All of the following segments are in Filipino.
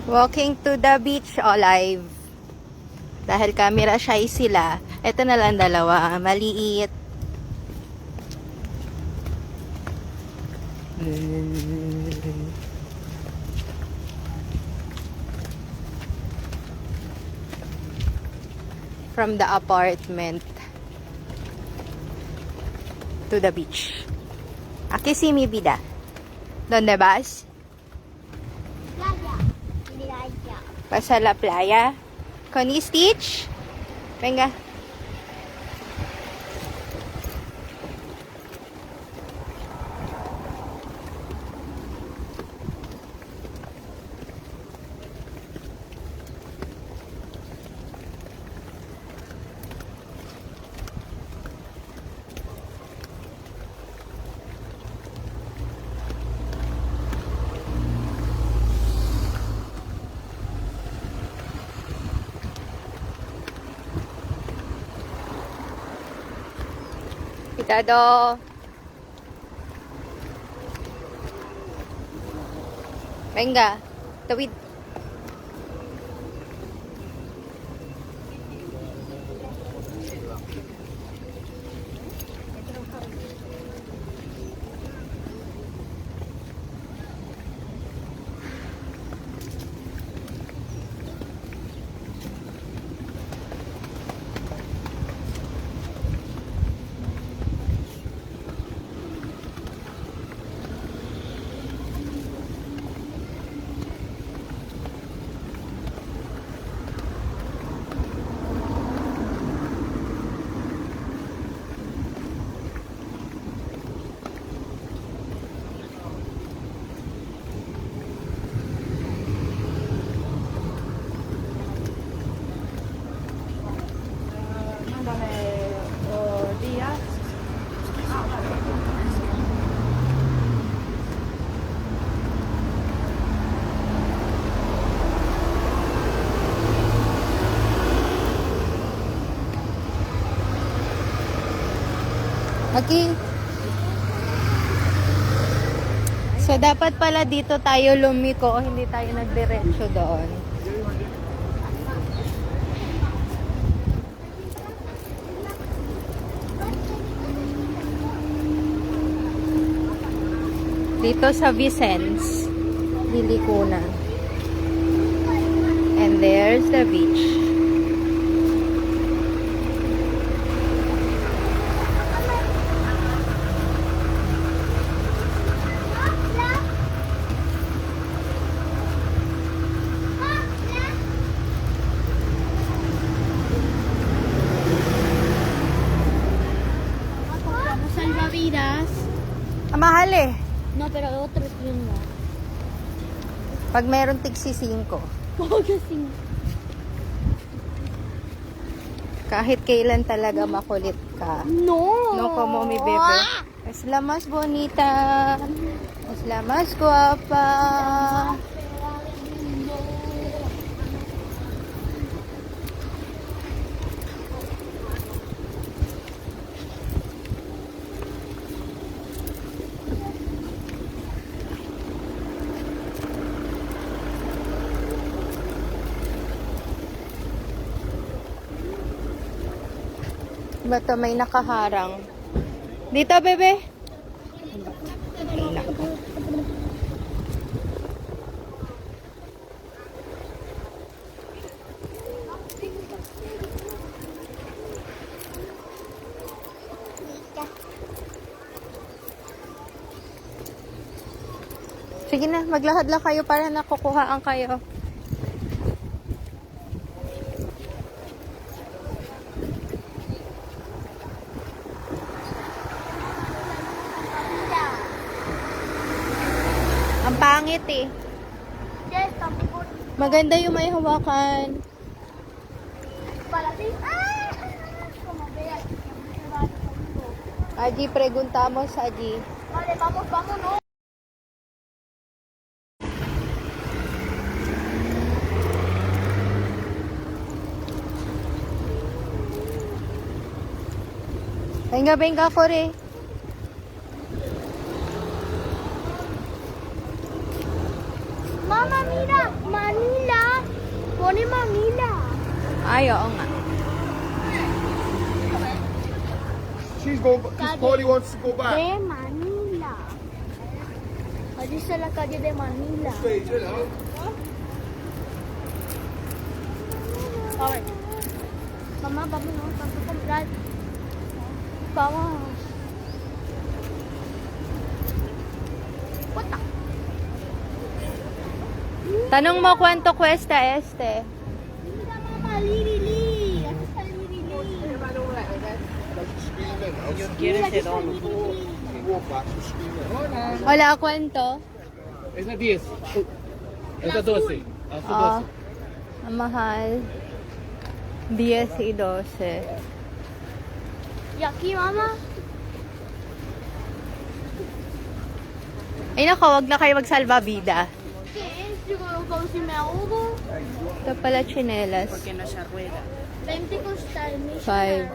Walking to the beach, Olive. Dahil camera shy sila, eto na lang dalawa, maliit. From the apartment to the beach. Aquí sí mi vida. ¿Dónde vas? Playa. Playa. ¿Vas a la playa? ¿Con Stitch? Venga. Cuidado. Venga, tawid. Aquí. So, dapat pala dito tayo lumiko, hindi tayo nagdiretso doon. Dito sa Vicens, liliko na. And there's the beach. Salvavidas. Mahal eh. No, pero otro es uno. Pag meron tigsi 5. Kahit kailan talaga makulit ka. No. No como mi bebe. Es la más bonita. Es la más guapa. Bato may nakaharang. Dito, bebe. Ay, nako. Sige na, maglahad lang kayo para nakukuhaan kayo. Ang pangit eh. Yes, tampoco. Maganda yung may hawakan. Para ti. ¡Ah! Como veas. Aji, preguntamos, Aji. Vale, vamos, vámonos. Venga, venga, corre. Mamá, mira, manita. pone Manila. Ay, oo nga. Polly wants to go back. De Manila. Allí está la calle de Manila. A ver. Mamá, vámonos, vamos a comprar. Vamos. What the? Tanong mo cuánto cuesta este. Mira, mamá, Lirili. Aquí está Lirili. Screaming. Mira, aquí está Lirili. Walk back, she's screaming. Hola, cuánto? Esa 10. Esa 12. Esa Ah, 12. ang mahal. 10 y 12. Y aquí, mamá. Ay nako, wag na kayo magsalbabida. ¿Qué es? Digo, como si me ahogo. Ito pala chinelas. 20 costa el mismo. 5.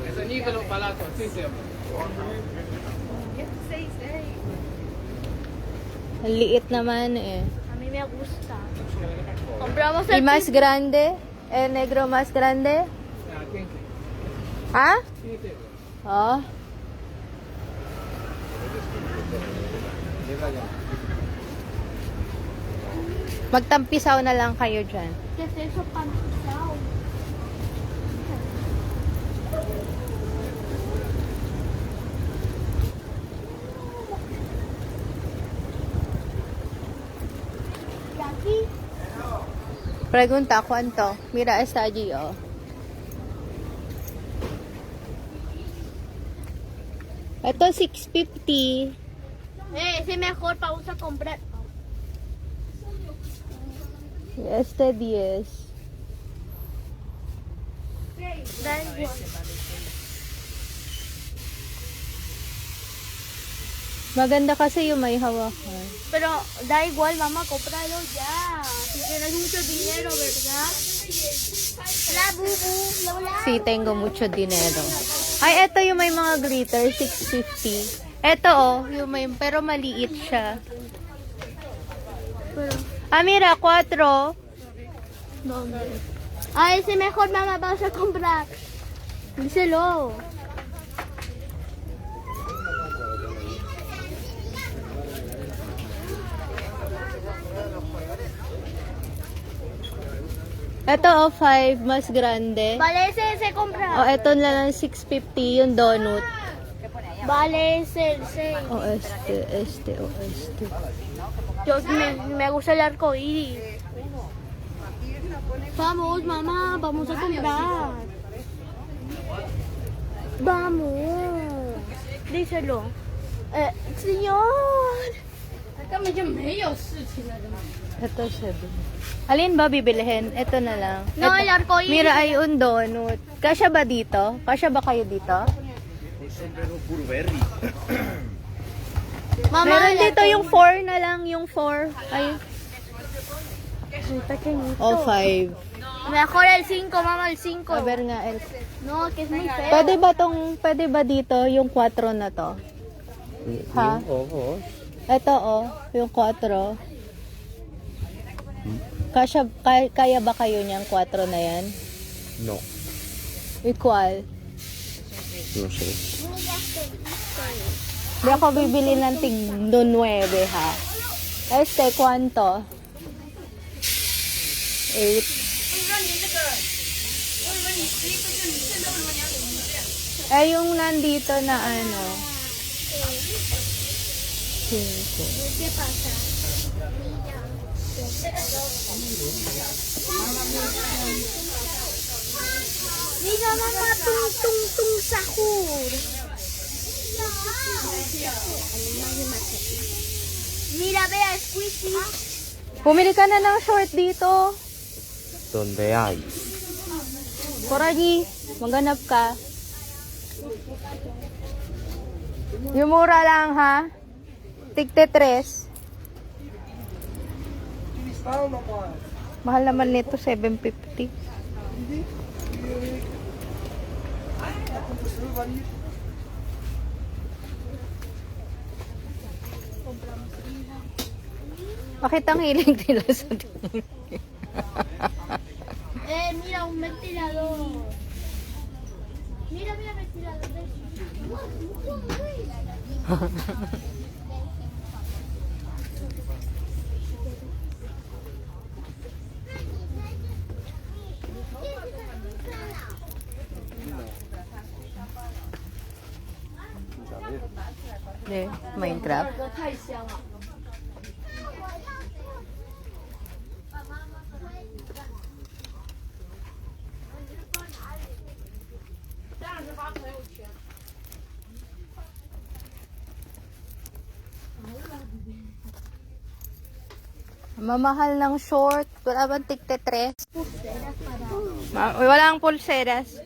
Esa Nicolo Palazzo, sí, sí. Ang liit naman eh. A mí me gusta. Compramos Y el más grande? El negro más grande? Ha? Oh. Magtampisaw na lang kayo dyan. ¿Qué es eso, pantisao? ¿Y aquí? Pregunta, ¿cuánto? Mira, está allí, oh. Ito, 650. Ese mejor, vamos a comprar. Este, 10. Da igual. Maganda kasi yung may hawakan. Pero da igual, mamá, cómpralo ya. Si tienes mucho dinero, ¿verdad? Hola, bubu. Lola. Si tengo mucho dinero. Ay, eto yung may mga glitter, 650. Eto, oh, yung may, pero maliit siya. Pero, Ah, mira, 4. ¿dónde? Ah, ese mejor, mamá, vamos a comprar. Díselo. Eto, oh, 5, mas grande. Vale, ese compra. Oh, eto na lang, 650, yung donut. Vale, ese. O, este. Yo me gusta el arco iris. Vamos, mamá, vamos a comprar. Vamos. Díselo. Señor. Ito, 7. Alin ba bibilihin? Ito na lang. No, Ito. el arco iris. Mira, ay un donut. Kasya ba dito? Kasya ba kayo dito? Mamá, Meron el dito arco yung 4 na lang, yung 4. Ay, Muy pequeñito. oh, 5. Mejor el 5, mamá, el 5. A ver nga, El. No, que es muy feo. Pwede ba dito yung 4 na to? Ha? Oo. Ito, oh, yung 4. Kaya ba kayo niyang 4 na yan? No. Equal. No sé. Hindi ako bibili ng tig 9, ha? Este, kwanto? 8. Eh, yung nandito na ano? 5. ¿Qué pasa? Mira, mamá, tung sahur. Mira, vea, squishy. Pumili ka na ng short dito. Donde hay. Koraji, maghanap ka. Yung mura lang, ha? Tigte 3. Mahal naman nito, 750. Bakit ang hiling nila sa tingin? Mira, un ventilador. Mira, mira, ventilador. De, Minecraft. 这太香了。 Mamahal ng short. Wala bang tigte-tres? Pulseras para... Walang pulseras.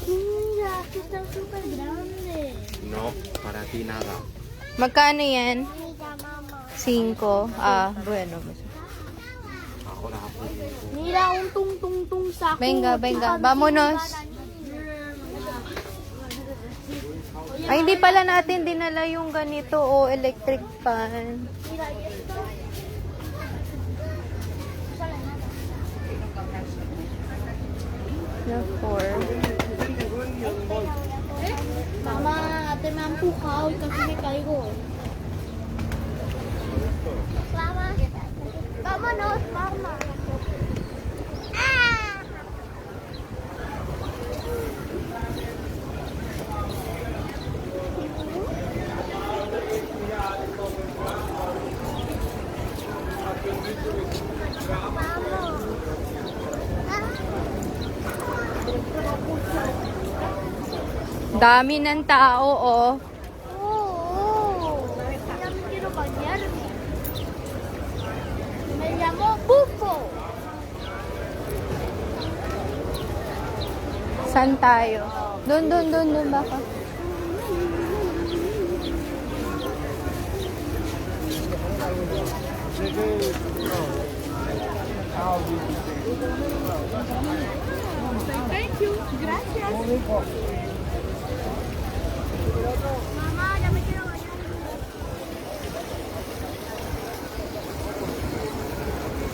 Mira, que están súper grandes. No, para ti nada. Magkano yan? Mira, mamá. 5. Ah, bueno. Ahora ako. Mira, un tung tung tung saco. Venga, venga. Vámonos. Ay, hindi pala natin dinala yung ganito o electric fan. Mira, y esto. Sale nada. Na 4. Mamá, te me ha empujado y casi me caigo. Mamá, vámonos, mamá. Dami ng tao, oh. Ya me quiero bañarme. Me llamo Bufo. Saan tayo? Doon baka. Thank you. Gracias. Mamá, ya me quiero bañar.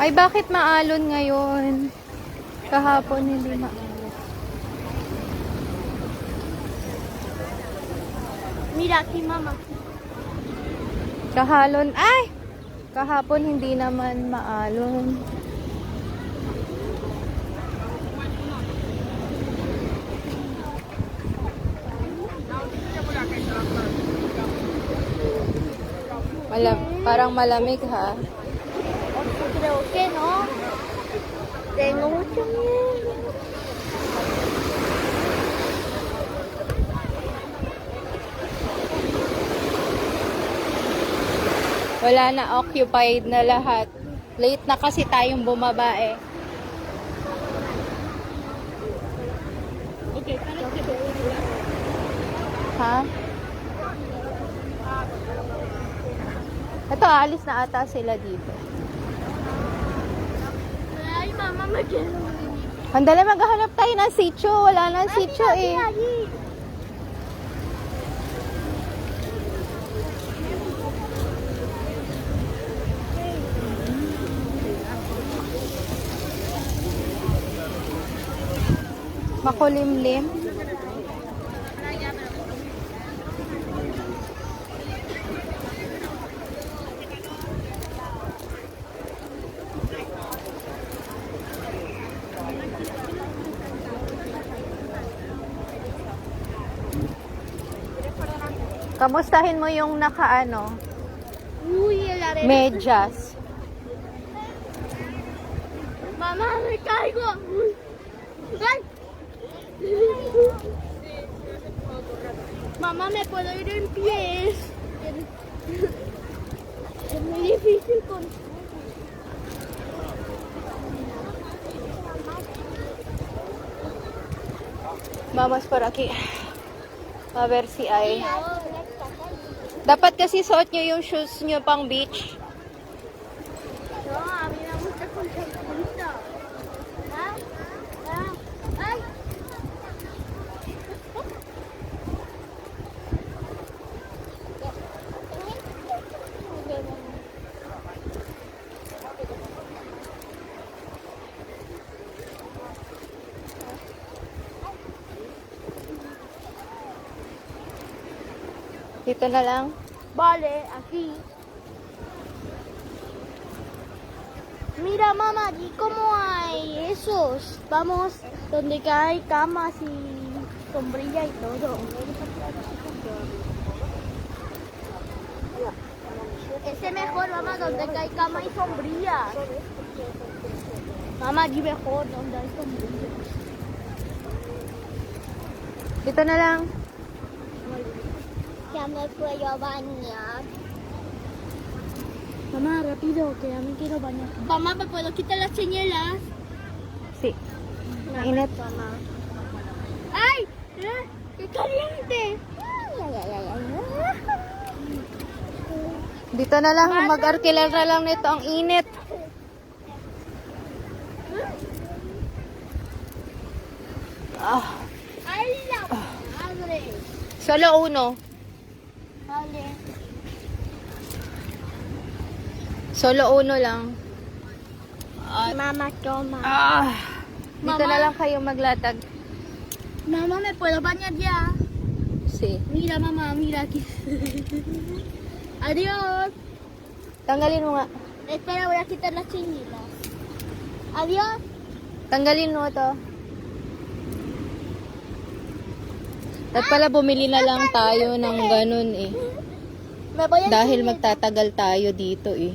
Ay, bakit maalon ngayon? Kahapon hindi maalon. Mira aquí, mamá. Kahalon, ay! Kahapon hindi naman maalon. Parang malamig ha. Creo que no. Tengo mucho miedo. Wala na, occupied na lahat. Late na kasi tayong bumaba eh. Ha? Ito, alis na ata sila dito. Ay, mamá, me quiero. Andali, maghahanap tayo ng sitio. Wala na sitio eh. Allí. Makulimlim. Kamustahin mo yung nakaano? Uy, el arena. Medyas. Mamá, me caigo. Uy. Ay. Mamá, ¿me puedo ir en pies? Es muy difícil con... Vamos por aquí. A ver si ay. Dapat kasi suot nyo yung shoes nyo pang beach. No, a mí me gusta con champurita. ¿Ah? ¿Ah? ¡Ay! Dito na lang. Vale, aquí. Mira, mamá, aquí como hay esos. Vamos, donde hay camas y sombrilla y todo. Ese mejor, mamá, donde hay cama y sombrilla. Mamá, allí mejor, donde hay sombrilla. Dito na lang. Ya me puedo bañar. Mamá, rápido, que ya me quiero bañar. Mamá, ¿me puedo quitar las señalas? Si. Mainit. Mamá. ¡Ay! ¡Qué caliente! Dito na lang. Mag-arkilar na lang nito. Ang init. Ah. ¡Ay, la madre! Solo uno. Vale. Solo uno lang. Mamá, toma. Ah. Dito Mama. na lang kayo maglatag. Mamá, ¿me puedo bañar ya? Si. Mira, mamá, mira aquí. Adiós. Tanggalin mo nga. Espera, voy a quitar las señalas. Adiós. Tanggalin mo to. At pala bumili na lang tayo ng ganun eh. Me voy a Dahil magtatagal tayo dito eh.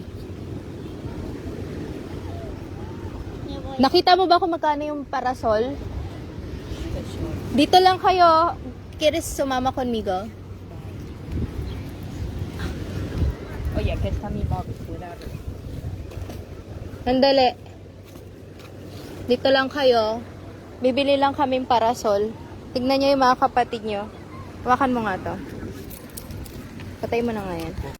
Me voy. Nakita mo ba kung magkano yung parasol? Dito lang kayo. ¿Quieres sumama conmigo? Oye, que está mi móvil, cuidado. Sandali. Dito lang kayo. Bibili lang kaming parasol. Tignan nyo yung mga kapatid nyo. Hawakan mo nga to. Patay mo na nga yan.